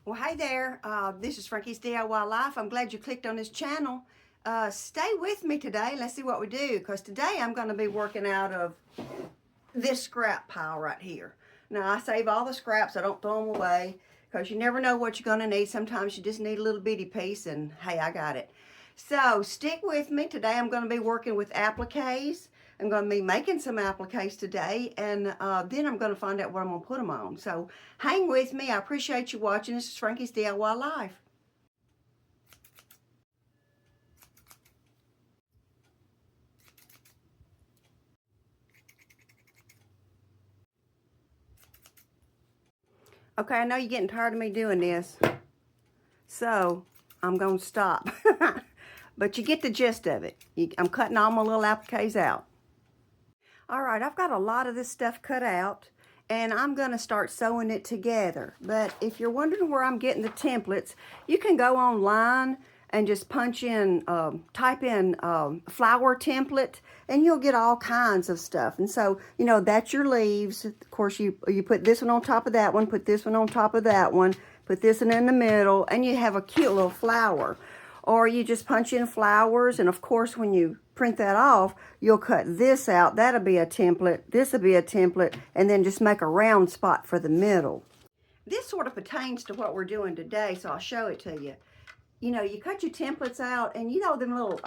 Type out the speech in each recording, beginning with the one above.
Well, hey there. This is Frankie's DIY Life. I'm glad you clicked on this channel. Stay with me today. Let's see what we do, because today I'm going to be working out of this scrap pile right here. Now, I save all the scraps. I don't throw them away, because you never know what you're going to need. Sometimes you just need a little bitty piece, and hey, I got it. So stick with me. Today I'm going to be working with appliques. I'm going to be making some appliques today, and then I'm going to find out what I'm going to put them on. So hang with me. I appreciate you watching. This is Frankie's DIY Life. Okay, I know you're getting tired of me doing this, so I'm going to stop. But you get the gist of it. I'm cutting all my little appliques out. All right, I've got a lot of this stuff cut out, and I'm going to start sewing it together. But if you're wondering where I'm getting the templates, you can go online and just punch in, type in flower template, and you'll get all kinds of stuff. And so, you know, that's your leaves. Of course, you put this one on top of that one, put this one on top of that one, put this one in the middle, and you have a cute little flower. Or you just punch in flowers, and of course when you print that off, you'll cut this out. That'll be a template, this will be a template, and then just make a round spot for the middle. This sort of pertains to what we're doing today, so I'll show it to you. You know, you cut your templates out, and you know them little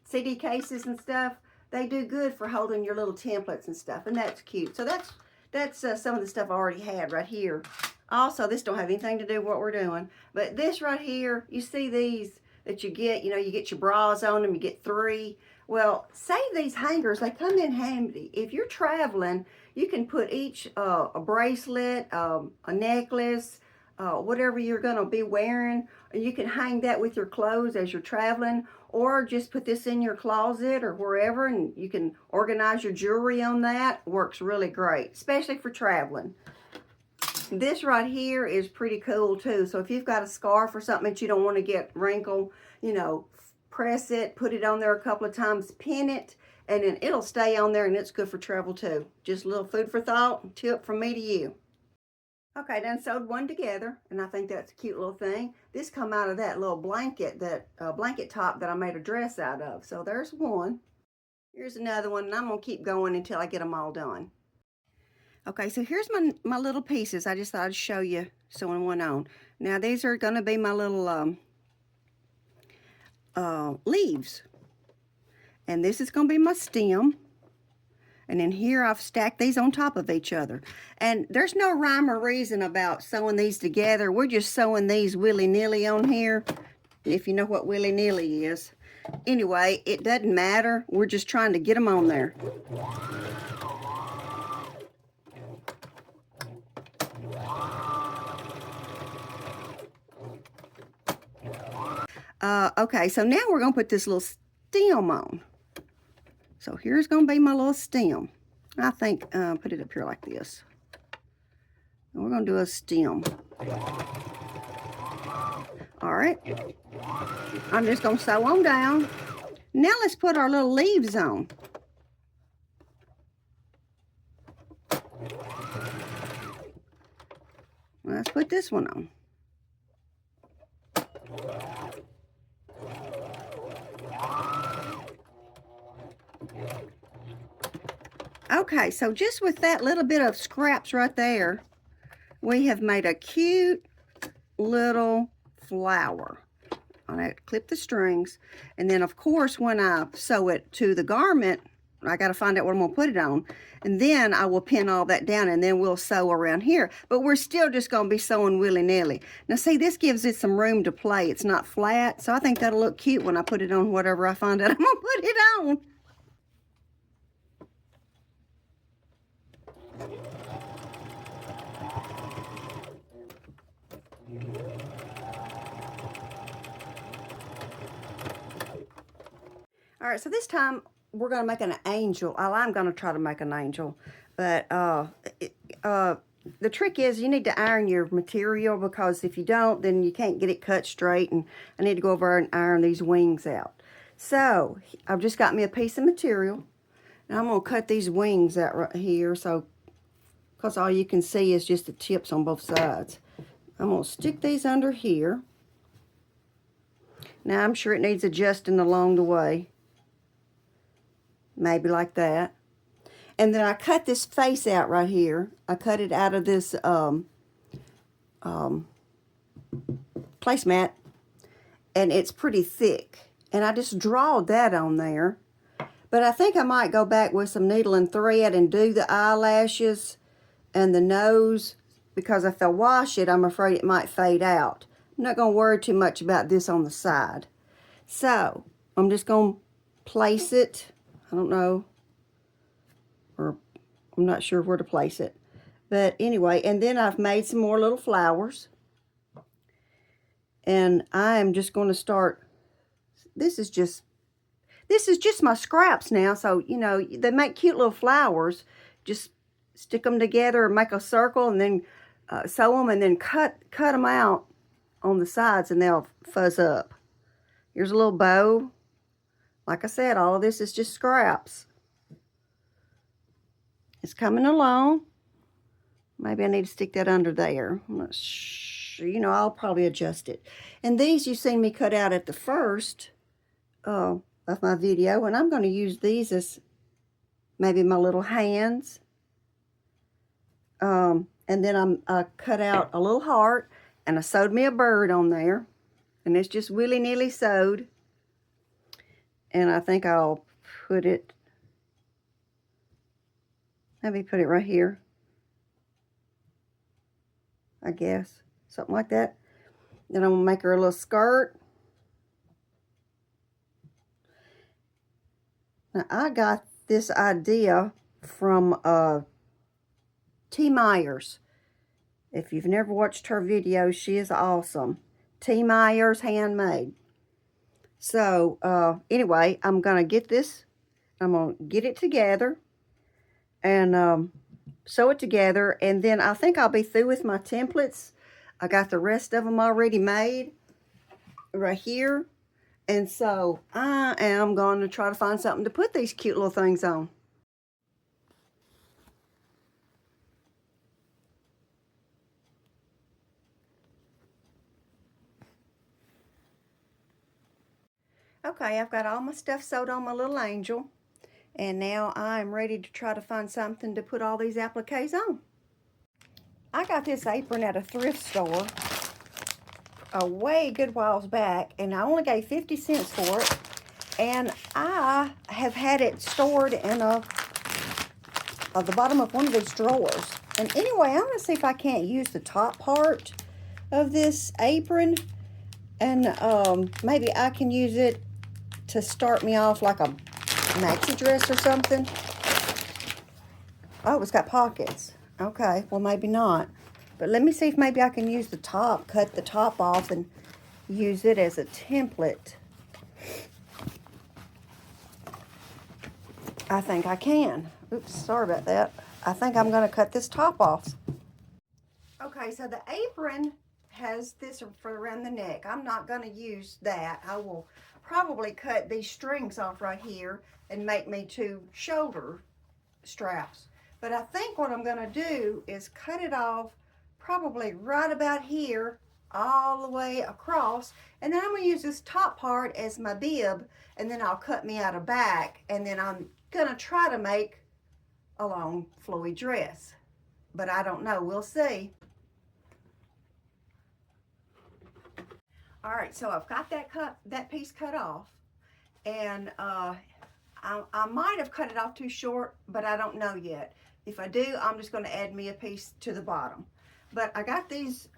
CD cases and stuff, they do good for holding your little templates and stuff, and that's cute. So that's some of the stuff I already had right here. Also, this don't have anything to do with what we're doing, but this right here, you see these that you get, you know, you get your bras on them, you get 3. Well, save these hangers, they come in handy. If you're traveling, you can put each a bracelet, a necklace, whatever you're gonna be wearing, and you can hang that with your clothes as you're traveling, or just put this in your closet or wherever, and you can organize your jewelry on that. Works really great, especially for traveling. This right here is pretty cool too. So if you've got a scarf or something that you don't want to get wrinkled, you know, press it, put it on there a couple of times, pin it, and then it'll stay on there, and it's good for travel too. Just a little food for thought, tip from me to you. Okay, done sewed one together, and I think that's a cute little thing. This come out of that little blanket, that blanket top that I made a dress out of. So there's one. Here's another one, and I'm gonna keep going until I get them all done. Okay, so here's my little pieces. I just thought I'd show you sewing one on. Now these are going to be my little leaves. And this is going to be my stem. And then here I've stacked these on top of each other. And there's no rhyme or reason about sewing these together. We're just sewing these willy-nilly on here, if you know what willy-nilly is. Anyway, it doesn't matter. We're just trying to get them on there. Okay, so now we're going to put this little stem on. So here's going to be my little stem. I think, put it up here like this. And we're going to do a stem. All right. I'm just going to sew on down. Now let's put our little leaves on. Let's put this one on. Okay, so just with that little bit of scraps right there, we have made a cute little flower. I'm going to clip the strings, and then of course when I sew it to the garment, I got to find out what I'm going to put it on, and then I will pin all that down, and then we'll sew around here. But we're still just going to be sewing willy-nilly. Now see, this gives it some room to play. It's not flat, so I think that'll look cute when I put it on whatever I find out I'm going to put it on. All right, so this time we're going to make an angel. I'm going to try to make an angel, but the trick is you need to iron your material, because if you don't, then you can't get it cut straight, and I need to go over and iron these wings out. So I've just got me a piece of material, and I'm going to cut these wings out right here, so because all you can see is just the tips on both sides. I'm going to stick these under here. Now, I'm sure it needs adjusting along the way. Maybe like that. And then I cut this face out right here. I cut it out of this placemat. And it's pretty thick. And I just drawed that on there. But I think I might go back with some needle and thread and do the eyelashes and the nose. Because if I wash it, I'm afraid it might fade out. I'm not going to worry too much about this on the side. So, I'm just going to place it. I don't know. Or I'm not sure where to place it. But anyway, and then I've made some more little flowers. And I am just going to start. This is just my scraps now. So, you know, they make cute little flowers. Just stick them together, make a circle, and then sew them, and then cut them out on the sides, and they'll fuzz up. Here's a little bow. Like I said, all of this is just scraps. It's coming along. Maybe I need to stick that under there. I'm not sure. You know, I'll probably adjust it. And these you've seen me cut out at the first of my video, and I'm going to use these as maybe my little hands. And then I cut out a little heart, and I sewed me a bird on there. And it's just willy-nilly sewed. And I think I'll put it, maybe put it right here. I guess. Something like that. Then I'm going to make her a little skirt. Now, I got this idea from T. Myers. If you've never watched her videos, she is awesome. T. Myers Handmade. So, anyway, I'm going to get this. I'm going to get it together. And sew it together. And then I think I'll be through with my templates. I got the rest of them already made right here. And so I am going to try to find something to put these cute little things on. Okay, I've got all my stuff sewed on my little angel. And now I'm ready to try to find something to put all these appliques on. I got this apron at a thrift store a way good whiles back, and I only gave 50 cents for it. And I have had it stored in the bottom of one of these drawers. And anyway, I'm going to see if I can't use the top part of this apron. And maybe I can use it to start me off like a maxi dress or something. Oh, it's got pockets. Okay, well maybe not. But let me see if maybe I can use the top, cut the top off and use it as a template. I think I can. Oops, sorry about that. I think I'm going to cut this top off. Okay, so the apron has this for around the neck. I'm not going to use that. I will probably cut these strings off right here and make me 2 shoulder straps. But I think what I'm going to do is cut it off probably right about here all the way across, and then I'm going to use this top part as my bib, and then I'll cut me out a back, and then I'm going to try to make a long flowy dress. But I don't know. We'll see. All right, so I've got that piece cut off, and I might have cut it off too short, but I don't know yet. If I do, I'm just going to add me a piece to the bottom. But I got these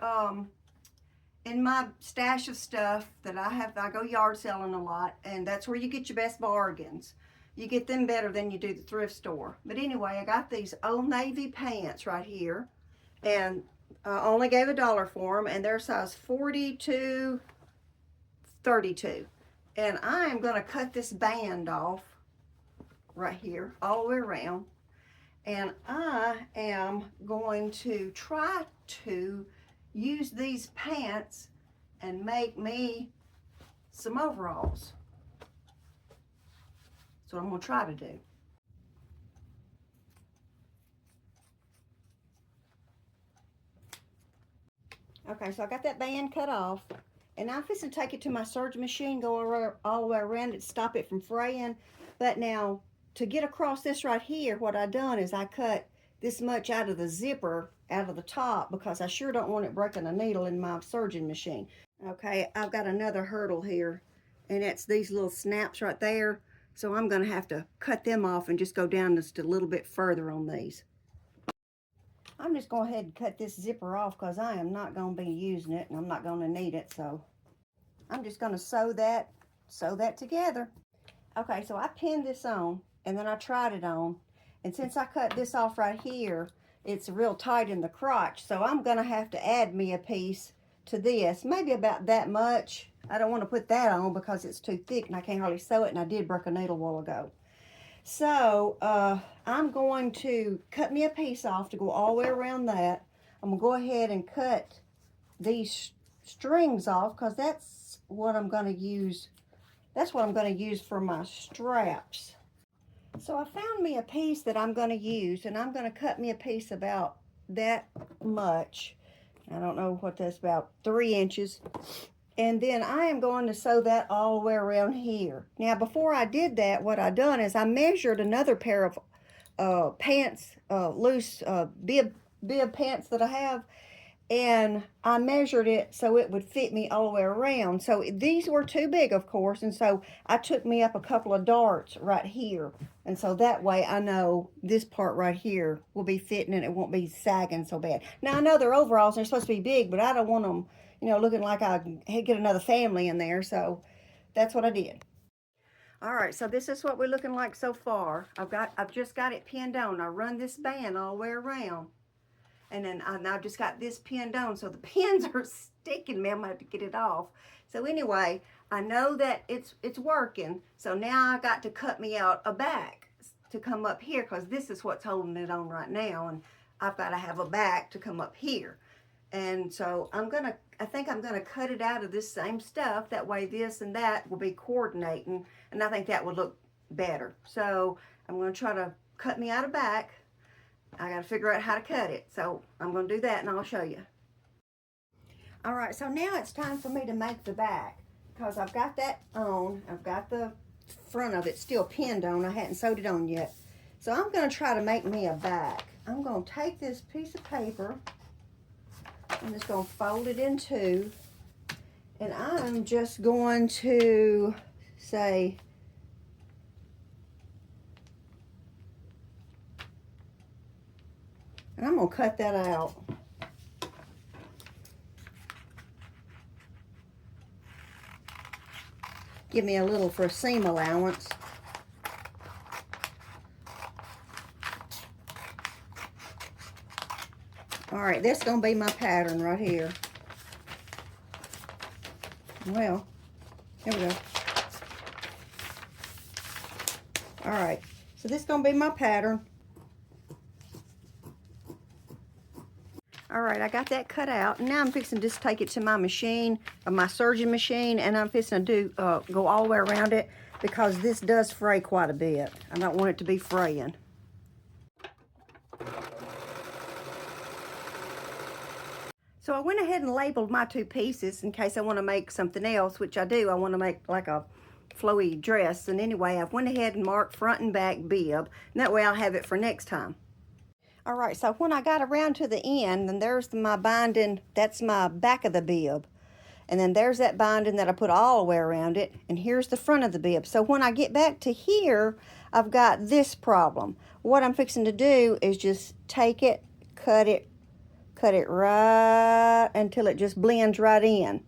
in my stash of stuff that I have. I go yard selling a lot, and that's where you get your best bargains. You get them better than you do the thrift store. But anyway, I got these Old Navy pants right here, and I only gave $1 for them, and they're size 40 to 32. And I am going to cut this band off right here all the way around. And I am going to try to use these pants and make me some overalls. That's what I'm going to try to do. Okay, so I got that band cut off, and I'm fixing to take it to my serge machine, go all the way around it, stop it from fraying. But now, to get across this right here, what I done is I cut this much out of the zipper, out of the top, because I sure don't want it breaking a needle in my serging machine. Okay, I've got another hurdle here, and it's these little snaps right there. So I'm gonna have to cut them off and just go down just a little bit further on these. I'm just going ahead and cut this zipper off because I am not going to be using it and I'm not going to need it. So I'm just going to sew that together. Okay, so I pinned this on and then I tried it on. And since I cut this off right here, it's real tight in the crotch. So I'm going to have to add me a piece to this, maybe about that much. I don't want to put that on because it's too thick and I can't hardly sew it, and I did break a needle a while ago. So I'm going to cut me a piece off to go all the way around that. I'm going to go ahead and cut these strings off because that's what I'm going to use. That's what I'm going to use for my straps. So I found me a piece that I'm going to use, and I'm going to cut me a piece about that much. I don't know what that's about, 3 inches. And then I am going to sew that all the way around here. Now, before I did that, what I done is I measured another pair of pants, loose bib pants that I have, and I measured it so it would fit me all the way around. So these were too big, of course, and so I took me up a couple of darts right here. And so that way I know this part right here will be fitting and it won't be sagging so bad. Now, I know they're overalls, they're supposed to be big, but I don't want them, you know, looking like I get another family in there. So that's what I did. All right, so this is what we're looking like so far. I've just got it pinned on. I run this band all the way around. And then I've just got this pinned on, so the pins are sticking me. I'm gonna have to get it off. So anyway, I know that it's working. So now I got to cut me out a back to come up here, because this is what's holding it on right now, and I've got to have a back to come up here. And so I think I'm gonna cut it out of this same stuff. That way this and that will be coordinating, and I think that would look better. So I'm gonna try to cut me out a back. I got to figure out how to cut it. So I'm going to do that and I'll show you. All right, so now it's time for me to make the back, because I've got that on. I've got the front of it still pinned on. I hadn't sewed it on yet. So I'm going to try to make me a back. I'm going to take this piece of paper. I'm just going to fold it in two. And I'm just going to say, and I'm going to cut that out. Give me a little for a seam allowance. All right, that's going to be my pattern right here. Well, here we go. All right, so this is going to be my pattern. All right, I got that cut out. Now I'm fixing to just take it to my machine, my serging machine, and I'm fixing to go all the way around it, because this does fray quite a bit. I don't want it to be fraying. So I went ahead and labeled my 2 pieces in case I want to make something else, which I do. I want to make like a flowy dress. And anyway, I went ahead and marked front and back bib, and that way I'll have it for next time. All right, so when I got around to the end, then there's my binding. That's my back of the bib. And then there's that binding that I put all the way around it. And here's the front of the bib. So when I get back to here, I've got this problem. What I'm fixing to do is just take it, cut it right until it just blends right in.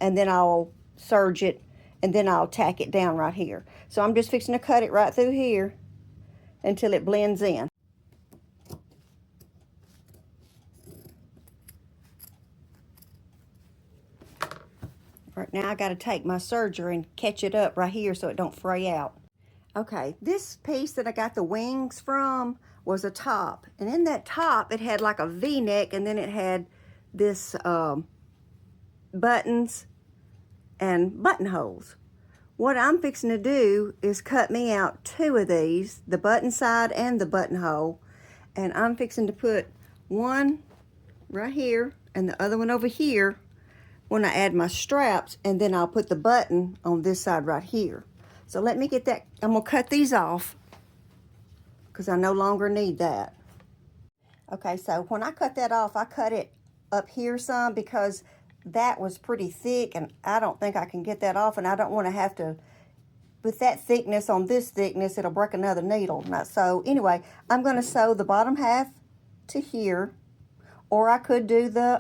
And then I'll serge it, and then I'll tack it down right here. So I'm just fixing to cut it right through here until it blends in. Right now I got to take my serger and catch it up right here so it don't fray out. Okay, this piece that I got the wings from was a top, and in that top it had like a V-neck, and then it had this buttons and buttonholes. What I'm fixing to do is cut me out 2 of these, the button side and the buttonhole, and I'm fixing to put one right here and the other one over here when I add my straps, and then I'll put the button on this side right here. So let me get that. I'm gonna cut these off because I no longer need that. Okay, so when I cut that off, I cut it up here some because that was pretty thick, and I don't think I can get that off, and I don't want to have to, with that thickness on this thickness, it'll break another needle. So anyway, I'm going to sew the bottom half to here, or I could do the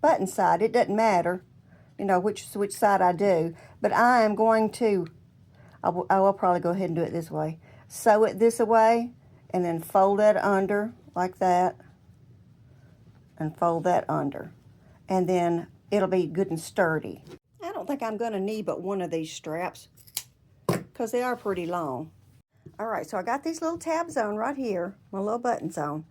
button side. It doesn't matter, you know, which side I do. But I am going to, I will probably go ahead and do it this way. Sew it this way, and then fold that under like that, and fold that under. And then it'll be good and sturdy. I don't think I'm going to need but one of these straps because they are pretty long. All right, so I got these little tabs on right here, my little buttons on.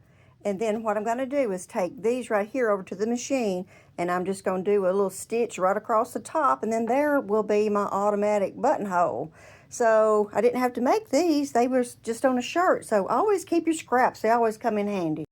And then what I'm going to do is take these right here over to the machine, and I'm just going to do a little stitch right across the top, and then there will be my automatic buttonhole. So I didn't have to make these. They were just on a shirt. So always keep your scraps. They always come in handy.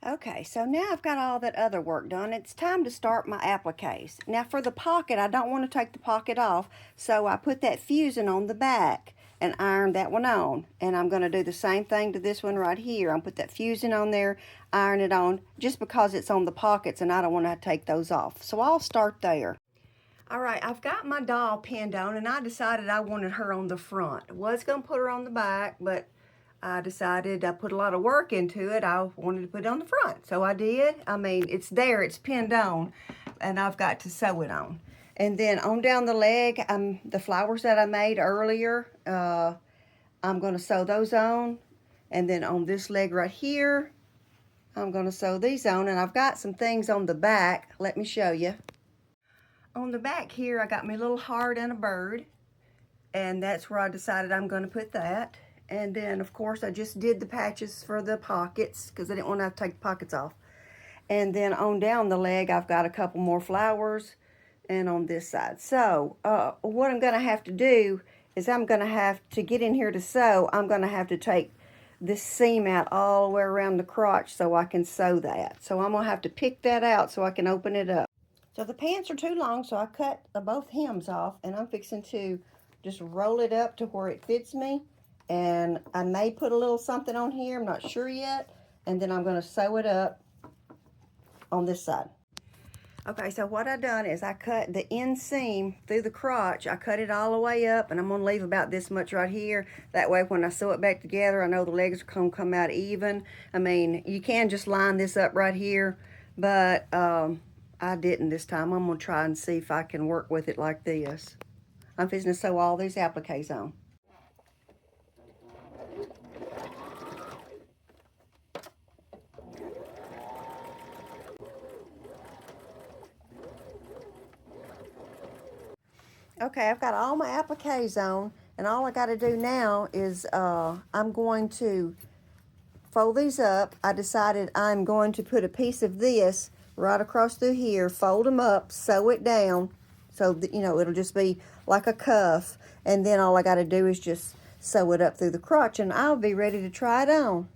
Okay, so now I've got all that other work done. It's time to start my appliques. Now for the pocket, I don't want to take the pocket off, so I put that fusing on the back and iron that one on. And I'm going to do the same thing to this one right here. I'll put that fusing on there, iron it on, just because it's on the pockets and I don't want to take those off. So I'll start there. All right, I've got my doll pinned on, and I decided I wanted her on the front. I was going to put her on the back, but I decided I put a lot of work into it. I wanted to put it on the front, so I did. I mean, it's there, it's pinned on, and I've got to sew it on. And then on down the leg, the flowers that I made earlier, I'm going to sew those on. And then on this leg right here, I'm going to sew these on. And I've got some things on the back. Let me show you. On the back here, I got my little heart and a bird. And that's where I decided I'm going to put that. And then, of course, I just did the patches for the pockets because I didn't want to have to take the pockets off. And then on down the leg, I've got a couple more flowers. And on this side. So, what I'm going to have to do is I'm going to have to get in here to sew. I'm going to have to take this seam out all the way around the crotch so I can sew that. So I'm going to have to pick that out so I can open it up. So the pants are too long, so I cut both hems off, and I'm fixing to just roll it up to where it fits me. And I may put a little something on here, I'm not sure yet. And then I'm going to sew it up on this side. Okay, so what I done is I cut the inseam through the crotch. I cut it all the way up, and I'm going to leave about this much right here. That way when I sew it back together, I know the legs are going to come out even. I mean, you can just line this up right here, but I didn't this time. I'm going to try and see if I can work with it like this. I'm fixing to sew all these appliques on. Okay, I've got all my appliques on, and all I got to do now is I'm going to fold these up. I decided I'm going to put a piece of this right across through here, fold them up, sew it down, so that, you know, it'll just be like a cuff, and then all I got to do is just sew it up through the crotch, and I'll be ready to try it on.